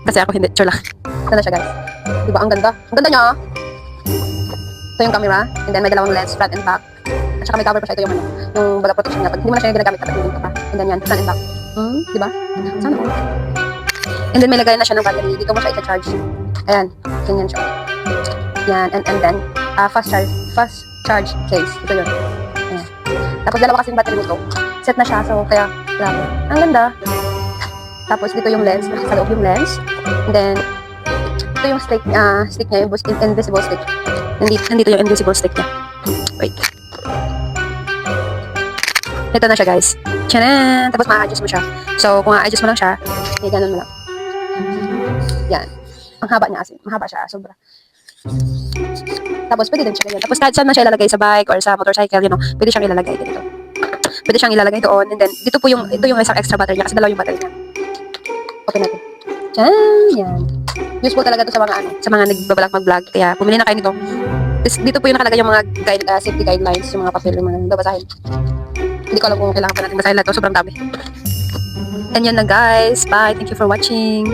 Kasi ako hindi, sure lang. Ito na siya guys. Diba, ang ganda. Ang ganda niya. Ito yung camera, and then may dalawang lens, front and back. At saka may cover pa siya, ito yung yung baga protection niya. Pag hindi mo na siya ginagamit, dapat dito pa. And then yan, front and back. Diba? Sana po. And then may lagay na siya ng battery. Dito mo siya i-charge. Ayan, ganyan siya. Yan, and then, fast charge case. Ito yun. Ayan. Tapos dalawa kasing battery nito. Set na siya, so kaya, grabe. Ang ganda. Tapos dito yung lens, nasa loob yung lens. And then, ito yung stick niya, yung invisible stick. Nandito yung invisible stick niya. Wait. Ito na siya guys. Tchanan! Tapos ma-adjust mo siya. So, kung ma-adjust mo lang siya, ganun mo lang. Yan. Ang haba niya kasi. Mahaba siya. Sobra. Tapos, pwede din siya ganyan. Tapos, kahit saan man siya ilalagay, sa bike or sa motorcycle, pwede siyang ilalagay dito. Pwede siyang ilalagay doon. And then, ito yung isang extra battery niya kasi dalawa yung battery niya. Okay natin. Tchanan! Yan. Useful talaga to sa mga nagbabalak mag-vlog. Kaya, pumili na kayo nito. Dito po yung nakalagay yung mga safety guidelines, yung mga papel, yung mga babasahin. Hindi ko alam kung kailangan pa natin basahin lahat to. Sobrang dami. And yan na guys. Bye. Thank you for watching.